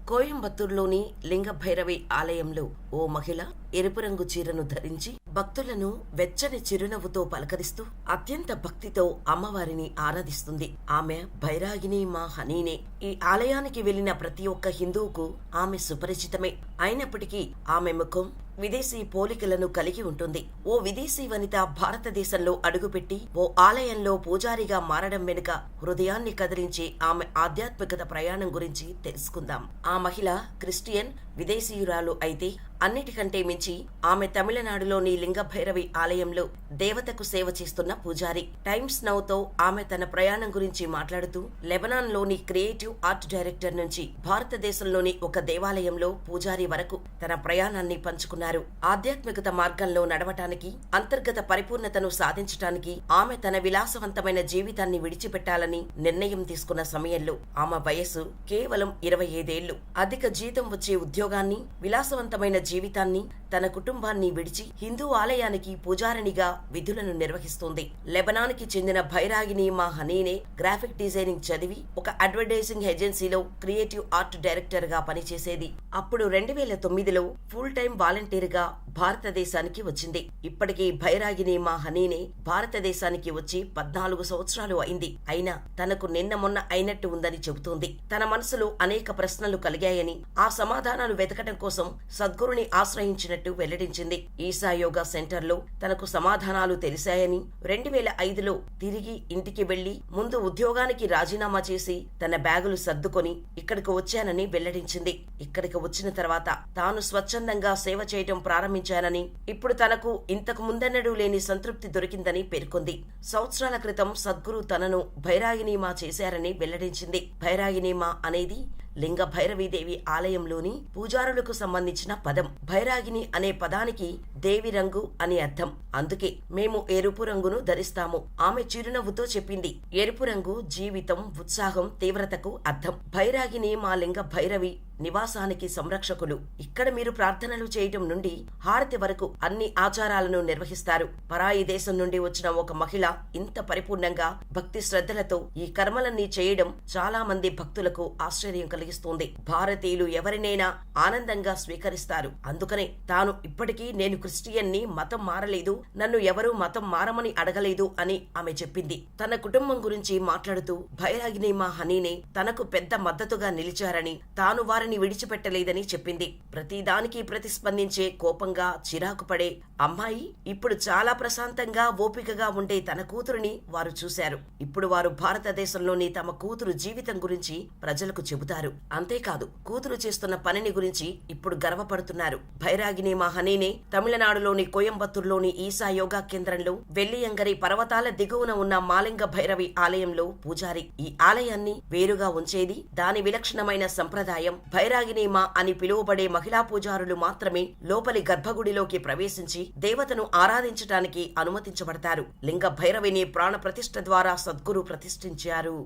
కోయంబత్తూరులోని లింగభైరవి ఆలయంలో ఓ మహిళ ఎరుపు రంగు చీరను ధరించి భక్తులను వెచ్చని చిరునవ్వుతో పలకరిస్తూ అత్యంత భక్తితో అమ్మవారిని ఆరాధిస్తుంది. ఆమె భైరాగిని మా హనీనే. ఈ ఆలయానికి వెళ్లిన ప్రతి ఒక్క హిందువుకు ఆమె సుపరిచితమే. అయినప్పటికీ ఆమె ముఖం విదేశీ పోలికలను కలిగి ఉంటుంది. ఓ విదేశీ వనిత భారతదేశంలో అడుగుపెట్టి ఓ ఆలయంలో పూజారిగా మారడం వెనుక హృదయాన్ని కదిలించే ఆమె ఆధ్యాత్మికత ప్రయాణం గురించి తెలుసుకుందాం. ఆ మహిళ క్రిస్టియన్ విదేశీయురాలు అయితే అన్నిటికంటే మించి ఆమె తమిళనాడులోని లింగభైరవి ఆలయంలో దేవతకు సేవ చేస్తున్న పూజారి. టైమ్స్ నౌతో ఆమె తన ప్రయాణం గురించి మాట్లాడుతూ లెబనాన్లోని క్రియేటివ్ ఆర్ట్ డైరెక్టర్ నుంచి భారతదేశంలోని ఒక దేవాలయంలో పూజారి వరకు తన ప్రయాణాన్ని పంచుకున్నారు. ఆధ్యాత్మికత మార్గంలో నడవటానికి, అంతర్గత పరిపూర్ణతను సాధించటానికి ఆమె తన విలాసవంతమైన జీవితాన్ని విడిచిపెట్టాలని నిర్ణయం తీసుకున్న సమయంలో ఆమె వయస్సు కేవలం 25 ఏళ్లు. అధిక జీతం వచ్చే ఉద్యోగాన్ని, విలాసవంతమైన జీవితాన్ని, తన కుటుంబాన్ని విడిచి హిందూ ఆలయానికి పూజారినిగా విధులను నిర్వహిస్తుంది. లెబనాన్కి చెందిన భైరాగిని మా హనీనే గ్రాఫిక్ డిజైనింగ్ చదివి ఒక అడ్వర్టైజింగ్ ఏజెన్సీలో క్రియేటివ్ ఆర్ట్ డైరెక్టర్ గా పనిచేసేది. అప్పుడు 2009లో ఫుల్ టైం వాలంటీర్ గా భారతదేశానికి వచ్చింది. ఇప్పటికీ భైరాగిని మా హనీనే భారతదేశానికి వచ్చి 14 సంవత్సరాలు అయింది. అయినా తనకు నిన్న మొన్న అయినట్టు ఉందని చెబుతోంది. తన మనసులో అనేక ప్రశ్నలు కలిగాయని, ఆ సమాధానాలు వెతకటం కోసం సద్గురుని ఆశ్రయించినట్టు వెల్లడించింది. ఈసా యోగా సెంటర్లో తనకు సమాధానాలు తెలిసాయని, 2005లో తిరిగి ఇంటికి వెళ్లి ముందు ఉద్యోగానికి రాజీనామా చేసి తన బ్యాగులు సర్దుకొని ఇక్కడికి వచ్చానని వెల్లడించింది. ఇక్కడికి వచ్చిన తర్వాత తాను స్వచ్ఛందంగా సేవ చేయటం ప్రారంభించానని, ఇప్పుడు తనకు ఇంతకు ముందెన్నడూ లేని సంతృప్తి దొరికిందని పేర్కొంది. సంవత్సరాల క్రితం సద్గురు తనను భైరాగినిమా చేశారని వెల్లడించింది. భైరాగినిమా అనేది లింగ భైరవీదేవి ఆలయంలోని పూజారులకు సంబంధించిన పదం. భైరాగిని అనే పదానికి దేవి రంగు అని అర్థం. అందుకే మేము ఎరుపు రంగును ధరిస్తాము. ఆమె చిరునవ్వుతో చెప్పింది. ఎరుపు రంగు జీవితం, ఉత్సాహం, తీవ్రతకు అర్థం. భైరాగిని మా లింగ భైరవి నివాసానికి సంరక్షకులు. ఇక్కడ మీరు ప్రార్థనలు చేయటం నుండి హారతి వరకు అన్ని ఆచారాలను నిర్వహిస్తారు. పరాయి దేశం నుండి వచ్చిన ఒక మహిళ ఇంత పరిపూర్ణంగా భక్తి శ్రద్ధలతో ఈ కర్మలన్నీ చేయడం చాలా మంది భక్తులకు ఆశ్చర్యం కలిగిస్తుంది. భారతీయులు ఎవరినైనా ఆనందంగా స్వీకరిస్తారు. అందుకనే తాను ఇప్పటికీ నేను క్రిస్టియన్ని, మతం మారలేదు, నన్ను ఎవరూ మతం మారమని అడగలేదు అని ఆమె చెప్పింది. తన కుటుంబం గురించి మాట్లాడుతూ భైరాగిని మా హనీనే తనకు పెద్ద మద్దతుగా నిలిచారని, తాను వారిని విడిచిపెట్టలేదని చెప్పింది. ప్రతిదానికి ప్రతిస్పందించే, కోపంగా చిరాకు పడే అమ్మాయి ఇప్పుడు చాలా ప్రశాంతంగా, ఓపికగా ఉండే తన కూతురుని వారు చూశారు. ఇప్పుడు వారు భారతదేశంలోని తమ కూతురు జీవితం గురించి ప్రజలకు చెబుతారు. అంతేకాదు, కూతురు చేస్తున్న పనిని గురించి ఇప్పుడు గర్వపడుతున్నారు. భైరాగిని మా హనీనే తమిళనాడులోని కోయంబత్తూరులోని ఈసా యోగా కేంద్రంలో వెల్లియంగరి పర్వతాల దిగువన ఉన్న మాలింగ భైరవి ఆలయంలో పూజారి. ఈ ఆలయాన్ని వేరుగా ఉంచేది దాని విలక్షణమైన సంప్రదాయం. భైరాగినిమా అని పిలువబడే మహిళా పూజారులు మాత్రమే లోపలి గర్భగుడిలోకి ప్రవేశించి దేవతను ఆరాధించటానికి అనుమతించబడతారు. లింగ భైరవిని ప్రాణ ప్రతిష్ఠ ద్వారా సద్గురు ప్రతిష్ఠించారు.